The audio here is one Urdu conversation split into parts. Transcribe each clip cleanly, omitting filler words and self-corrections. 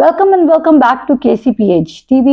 welcome back to KCPH TV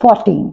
14।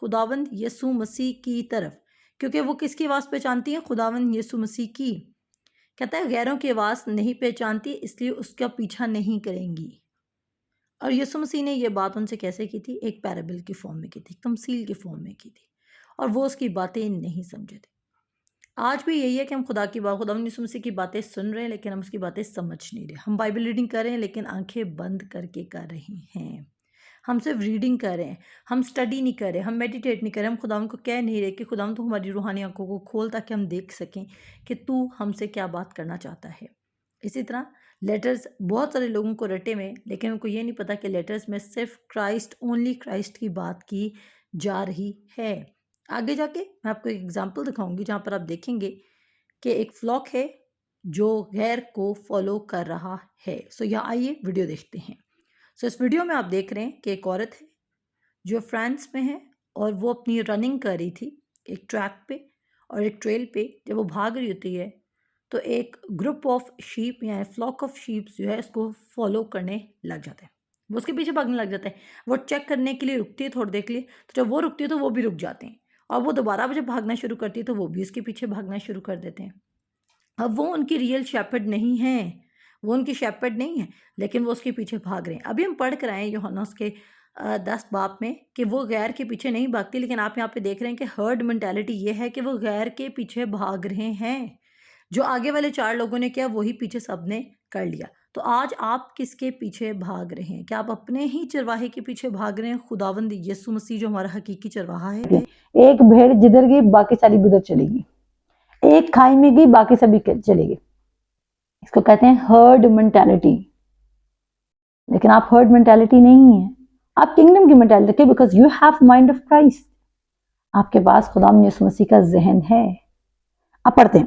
خداوند یسوع مسیح کی طرف، کیونکہ وہ کس کی آواز پہچانتی ہیں؟ خداوند یسوع مسیح کی۔ کہتا ہے غیروں کی آواز نہیں پہچانتی، اس لیے اس کا پیچھا نہیں کریں گی۔ اور یسوع مسیح نے یہ بات ان سے کیسے کی تھی؟ ایک پیرابل کی فارم میں کی تھی، تمثیل کی فارم میں کی تھی، اور وہ اس کی باتیں نہیں سمجھے تھے۔ آج بھی یہی ہے کہ ہم خداوند یسوع مسیح کی باتیں سن رہے ہیں لیکن ہم اس کی باتیں سمجھ نہیں رہے۔ ہم بائبل ریڈنگ کر رہے ہیں لیکن آنکھیں بند کر کے کر رہے ہیں۔ ہم صرف ریڈنگ کر رہے ہیں، ہم سٹڈی نہیں کر رہے، ہم میڈیٹیٹ نہیں کر رہے، ہم خداوند کو کہہ نہیں رہے کہ خداوند تو ہماری روحانی آنکھوں کو کھول تاکہ ہم دیکھ سکیں کہ تو ہم سے کیا بات کرنا چاہتا ہے۔ اسی طرح لیٹرز بہت سارے لوگوں کو رٹے میں، لیکن ان کو یہ نہیں پتا کہ لیٹرز میں صرف اونلی کرائسٹ کی بات کی جا رہی ہے۔ آگے جا کے میں آپ کو ایک ایگزامپل دکھاؤں گی جہاں پر آپ دیکھیں گے کہ ایک فلاک ہے جو غیر کو فالو کر رہا ہے۔ یہاں آئیے ویڈیو دیکھتے ہیں۔ اس ویڈیو میں آپ دیکھ رہے ہیں کہ ایک عورت ہے جو فرانس میں ہے اور وہ اپنی رننگ کر رہی تھی ایک ٹریک پہ اور ایک ٹریل پہ۔ جب وہ بھاگ رہی ہوتی ہے تو ایک گروپ آف شیپ یا فلاک آف شیپس جو ہے اس کو فالو کرنے لگ جاتے ہیں، وہ اس کے پیچھے بھاگنے لگ جاتے ہیں۔ وہ چیک کرنے کے لیے رکتی ہے تھوڑی دیر کے لیے، تو جب وہ رکتی ہے تو وہ بھی رک جاتے ہیں، اور وہ دوبارہ جب بھاگنا شروع کرتی ہے تو وہ بھی اس کے پیچھے بھاگنا شروع کر دیتے ہیں۔ اب وہ ان کی ریئل شیپرڈ نہیں ہیں، وہ ان کی شیپرڈ نہیں ہے، لیکن وہ اس کے پیچھے بھاگ رہے ہیں۔ ابھی ہم پڑھ کر آئے ہیں یوحنا اس کے 10 باب میں کہ وہ غیر کے پیچھے نہیں بھاگتی، لیکن آپ یہاں پہ دیکھ رہے ہیں کہ ہرڈ مینٹیلٹی یہ ہے کہ وہ غیر کے پیچھے بھاگ رہے ہیں۔ جو آگے والے 4 لوگوں نے کیا وہی پیچھے سب نے کر لیا۔ تو آج آپ کس کے پیچھے بھاگ رہے ہیں؟ کیا آپ اپنے ہی چرواہے کے پیچھے بھاگ رہے ہیں؟ خداوند یسوع مسیح جو ہمارا حقیقی چرواہا ہے۔ ایک بھیڑ جدھر گئی باقی ساری ادھر چلے گی، ایک کھائی میں گئی باقی سبھی چلے گی۔ اس کو کہتے ہیں ہرڈ مینٹیلٹی۔ لیکن آپ ہرڈ مینٹیلٹی نہیں ہیں، آپ کنگڈم کی مینٹیلٹی رکھیں، because you have mind of Christ. آپ کے پاس خداوند یسوع مسیح کا ذہن ہے۔ آپ پڑھتے ہیں،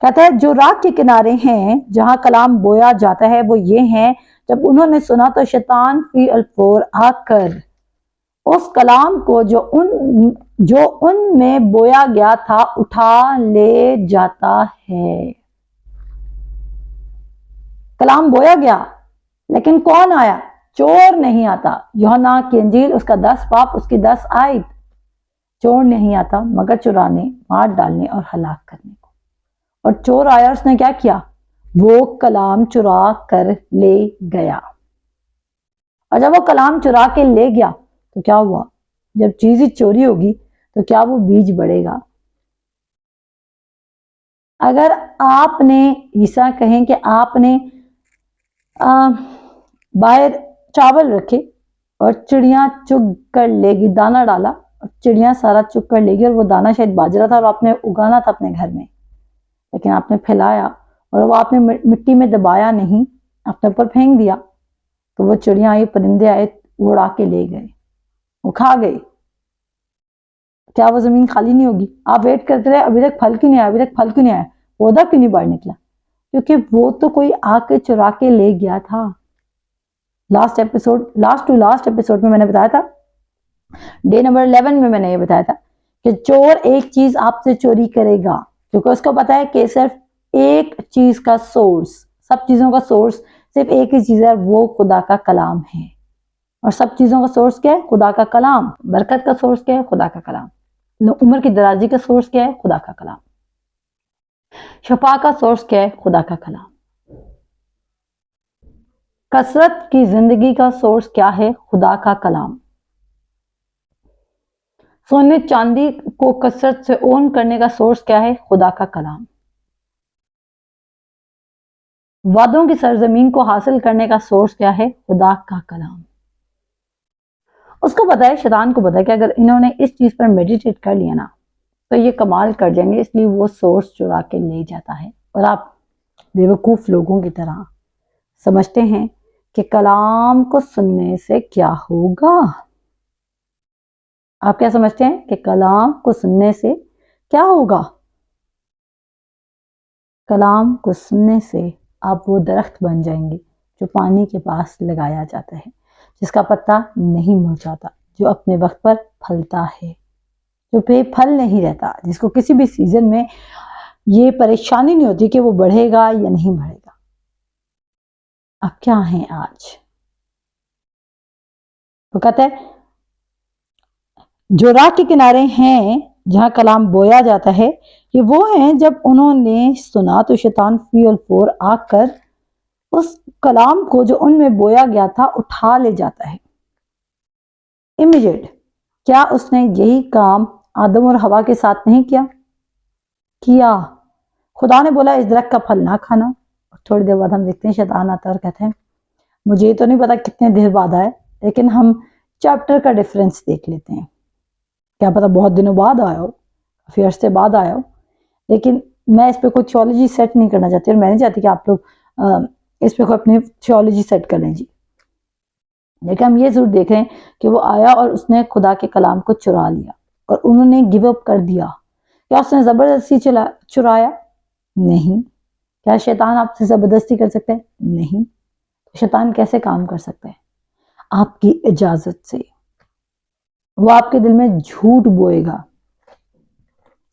کہتا ہے جو راہ کے کنارے ہیں جہاں کلام بویا جاتا ہے وہ یہ ہیں، جب انہوں نے سنا تو شیطان فی الفور آ کر اس کلام کو جو ان میں بویا گیا تھا اٹھا لے جاتا ہے۔ کلام بویا گیا لیکن کون آیا؟ چور نہیں آتا۔ یوحنا کی انجیل اس کا 10 باب اس کی 10 آیت، چور نہیں آتا مگر چرانے، مار ڈالنے اور ہلاک کرنے کو۔ اور چور آیا، اس نے کیا کیا؟ وہ کلام چرا کر لے گیا۔ اور جب وہ کلام چرا کے لے گیا تو کیا ہوا؟ جب چیز چوری ہوگی تو کیا وہ بیج بڑھے گا؟ اگر آپ نے عیسیٰ کہیں کہ آپ نے باہر چاول رکھے اور چڑیاں چگ کر لے گی، دانا ڈالا اور چڑیاں سارا چگ کر لے گی، اور وہ دانا شاید باجرا تھا اور آپ نے اگانا تھا اپنے گھر میں، لیکن آپ نے پھیلایا اور وہ آپ نے مٹی میں دبایا نہیں، آپ نے اوپر پھینک دیا، تو وہ چڑیاں آئی، پرندے آئے، وہ اڑا کے لے گئے، وہ کھا گئے۔ کیا وہ زمین خالی نہیں ہوگی؟ آپ ویٹ کرتے رہے، ابھی تک پھل کیوں نہیں آیا، ابھی تک پھل کیوں نہیں آیا، پودا کیوں نہیں باہر نکلا؟ کیونکہ وہ تو کوئی آ کے چرا کے لے گیا تھا۔ لاسٹ ایپیسوڈ میں میں نے بتایا تھا، ڈے نمبر 11 میں نے یہ بتایا تھا کہ چور ایک چیز آپ سے چوری کرے گا، کیونکہ اس کو پتا ہے کہ صرف ایک چیز کا سورس، سب چیزوں کا سورس صرف ایک ہی چیز ہے، وہ خدا کا کلام ہے۔ اور سب چیزوں کا سورس کیا ہے؟ خدا کا کلام۔ برکت کا سورس کیا ہے؟ خدا کا کلام۔ عمر کی درازی کا سورس کیا ہے؟ خدا کا کلام۔ شفا کا سورس کیا ہے؟ خدا کا کلام۔ کثرت کی زندگی کا سورس کیا ہے؟ خدا کا کلام۔ سونے چاندی کو کثرت سے اون کرنے کا سورس کیا ہے؟ خدا کا کلام۔ وعدوں کی سرزمین کو حاصل کرنے کا سورس کیا ہے؟ خدا کا کلام۔ اس کو پتا ہے، شیطان کو پتا ہے کہ اگر انہوں نے اس چیز پر میڈیٹیٹ کر لیا نا تو یہ کمال کر جائیں گے، اس لیے وہ سورس چرا کے لے جاتا ہے۔ اور آپ بیوقوف لوگوں کی طرح سمجھتے ہیں کہ کلام کو سننے سے کیا ہوگا؟ آپ کیا سمجھتے ہیں کہ کلام کو سننے سے کیا ہوگا؟ کلام کو سننے سے آپ وہ درخت بن جائیں گے جو پانی کے پاس لگایا جاتا ہے، جس کا پتا نہیں مرجھاتا، جو اپنے وقت پر پھلتا ہے، جو بے پھل نہیں رہتا، جس کو کسی بھی سیزن میں یہ پریشانی نہیں ہوتی کہ وہ بڑھے گا یا نہیں بڑھے گا۔ آپ کیا ہیں آج؟ وہ کہتا ہے جو راہ کے کنارے ہیں جہاں کلام بویا جاتا ہے یہ وہ ہیں جب انہوں نے سنا تو شیطان فی الفور آ کر اس کلام کو جو ان میں بویا گیا تھا اٹھا لے جاتا ہے امیجیٹ۔ کیا اس نے یہی کام آدم اور حوا کے ساتھ نہیں کیا؟ خدا نے بولا اس درخت کا پھل نہ کھانا، اور تھوڑی دیر بعد ہم دیکھتے ہیں شیطان آتا ہے اور کہتے ہیں مجھے یہ تو نہیں پتا کتنے دیر بعد آئے، لیکن ہم چیپٹر کا ڈیفرنس دیکھ لیتے ہیں، کیا پتا بہت دنوں بعد آیا ہو، کافی عرصے بعد آیا ہو، لیکن میں اس پہ کوئی تھیولوجی سیٹ نہیں کرنا چاہتی اور میں نہیں چاہتی کہ آپ لوگ اس پہ کوئی اپنی تھیولوجی سیٹ کر لیں جی، لیکن ہم یہ ضرور دیکھ رہے ہیں کہ وہ آیا اور اس نے خدا کے کلام کو چرا لیا اور انہوں نے گیو اپ کر دیا۔ کیا اس نے زبردستی چرایا؟ نہیں۔ کیا شیطان آپ سے زبردستی کر سکتا ہے؟ نہیں۔ شیطان کیسے کام کر سکتا ہے؟ آپ کی اجازت سے۔ وہ آپ کے دل میں جھوٹ بوئے گا،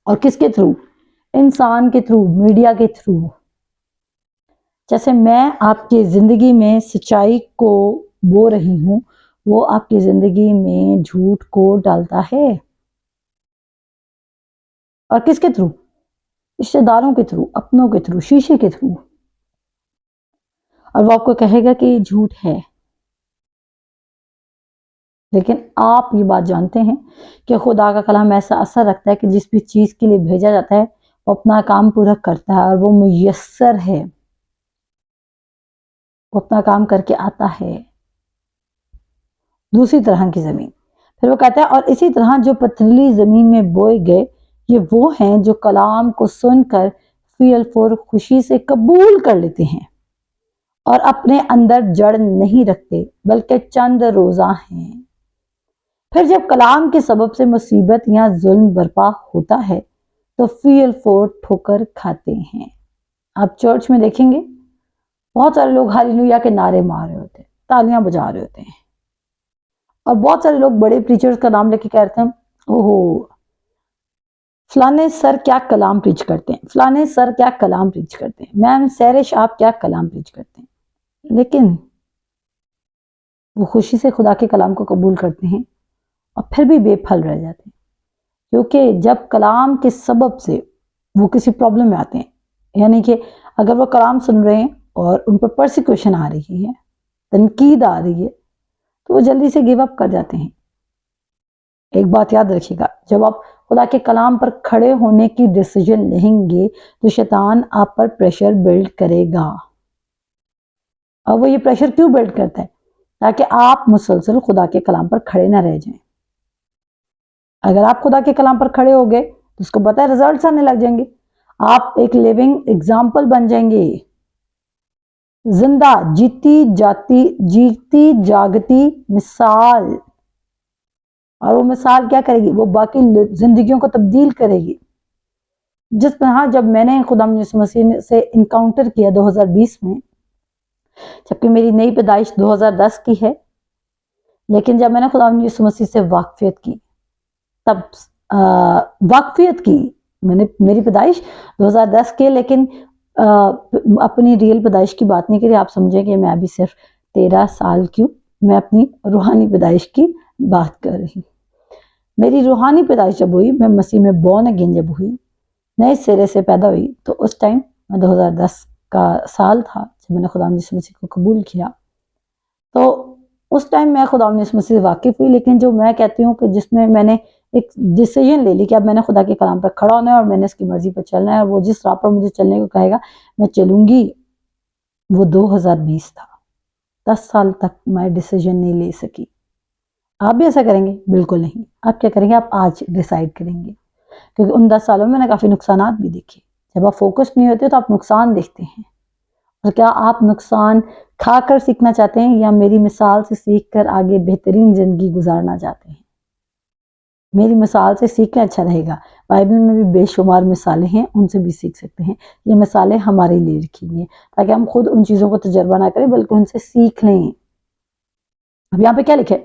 اور کس کے تھرو؟ انسان کے تھرو، میڈیا کے تھرو۔ جیسے میں آپ کی زندگی میں سچائی کو بو رہی ہوں، وہ آپ کی زندگی میں جھوٹ کو ڈالتا ہے، اور کس کے تھرو؟ رشتہ داروں کے تھرو، اپنوں کے تھرو، شیشے کے تھرو، اور وہ آپ کو کہے گا کہ یہ جھوٹ ہے، لیکن آپ یہ بات جانتے ہیں کہ خدا کا کلام ایسا اثر رکھتا ہے کہ جس بھی چیز کے لیے بھیجا جاتا ہے وہ اپنا کام پورا کرتا ہے، اور وہ میسر ہے، وہ اپنا کام کر کے آتا ہے۔ دوسری طرح کی زمین، پھر وہ کہتا ہے اور اسی طرح جو پتھریلی زمین میں بوئے گئے یہ وہ ہیں جو کلام کو سن کر فی الفور خوشی سے قبول کر لیتے ہیں اور اپنے اندر جڑ نہیں رکھتے بلکہ چند روزہ ہیں، پھر جب کلام کے سبب سے مصیبت یا ظلم برپا ہوتا ہے تو فی الفور ٹھوکر کھاتے ہیں۔ آپ چرچ میں دیکھیں گے بہت سارے لوگ ہاللویا کے نعرے مار رہے ہوتے ہیں، تالیاں بجا رہے ہوتے ہیں، اور بہت سارے لوگ بڑے پریچرز کا نام لے کے کہتے ہیں اوہو فلانے سر کیا کلام پریچ کرتے ہیں، فلانے سر کیا کلام پریچ کرتے ہیں، میم سیرش آپ کیا کلام پریچ کرتے ہیں، لیکن وہ خوشی سے خدا کے کلام کو قبول کرتے ہیں اور پھر بھی بے پھل رہ جاتے ہیں، کیونکہ جب کلام کے سبب سے وہ کسی پرابلم میں آتے ہیں، یعنی کہ اگر وہ کلام سن رہے ہیں اور ان پر پرسیکیوشن آ رہی ہے، تنقید آ رہی ہے، تو وہ جلدی سے گیو اپ کر جاتے ہیں۔ ایک بات یاد رکھیے گا، جب آپ خدا کے کلام پر کھڑے ہونے کی ڈیسیجن لیں گے تو شیطان آپ پر پریشر بلڈ کرے گا، اور وہ یہ پریشر کیوں بلڈ کرتا ہے؟ تاکہ آپ مسلسل خدا کے کلام پر کھڑے نہ رہ جائیں۔ اگر آپ خدا کے کلام پر کھڑے ہو گئے تو اس کو پتہ ہے ریزلٹس آنے لگ جائیں گے، آپ ایک لیونگ ایگزامپل بن جائیں گے، زندہ جیتی جاگتی مثال، اور وہ مثال کیا کرے گی؟ وہ باقی زندگیوں کو تبدیل کرے گی۔ جس طرح جب میں نے خدا یسوع مسیح سے انکاؤنٹر کیا 2020 میں، جبکہ میری نئی پیدائش 2010 کی ہے، لیکن جب میں نے خدا یسوع مسیح سے واقفیت کی، تب واقفیت کی میں نے، میری پیدائش 2010 کے، لیکن اپنی ریئل پیدائش کی بات نہیں کری، آپ سمجھیں کہ میں ابھی صرف 13 سال کی ہوں، میں اپنی روحانی پیدائش کی بات کر رہی ہوں۔ میری روحانی پیدائش جب ہوئی، میں مسیح میں بورن اگین جب ہوئی، نئے سرے سے پیدا ہوئی، تو اس ٹائم میں 2010 کا سال تھا جب میں نے خدا یسوع مسیح کو قبول کیا، تو اس ٹائم میں خدا یسوع مسیح سے واقف ہوئی، لیکن جو میں کہتی ہوں کہ جس میں میں نے ایک ڈیسیجن لے لی کہ اب میں نے خدا کے کلام پر کھڑا ہونا ہے اور میں نے اس کی مرضی پر چلنا ہے، اور وہ جس راہ پر مجھے چلنے کو کہے گا میں چلوں گی، وہ 2020 تھا۔ 10 سال تک میں ڈیسیجن نہیں لے سکی۔ آپ بھی ایسا کریں گے؟ بالکل نہیں۔ آپ کیا کریں گے؟ آپ آج ڈیسائیڈ کریں گے، کیونکہ ان 10 سالوں میں نے کافی نقصانات بھی دیکھے۔ جب آپ فوکس نہیں ہوتے تو آپ نقصان دیکھتے ہیں، اور کیا آپ نقصان کھا کر سیکھنا چاہتے ہیں یا میری مثال سے سیکھ کر آگے بہترین زندگی گزارنا چاہتے ہیں؟ میری مثال سے سیکھنا اچھا رہے گا، بائبل میں بھی بے شمار مثالیں ہیں، ان سے بھی سیکھ سکتے ہیں، یہ مثالیں ہمارے لیے رکھی ہیں تاکہ ہم خود ان چیزوں کو تجربہ نہ کریں بلکہ ان سے سیکھ لیں۔ اب یہاں پہ کیا لکھے؟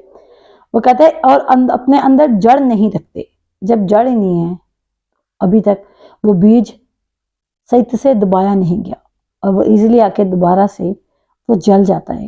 وہ کہتے ہیں اور اپنے اندر جڑ نہیں رکھتے۔ جب جڑ ہی نہیں ہے، ابھی تک وہ بیج صحیح سے دبایا نہیں گیا اور وہ ایزیلی آ کے دوبارہ سے وہ جل جاتا ہے،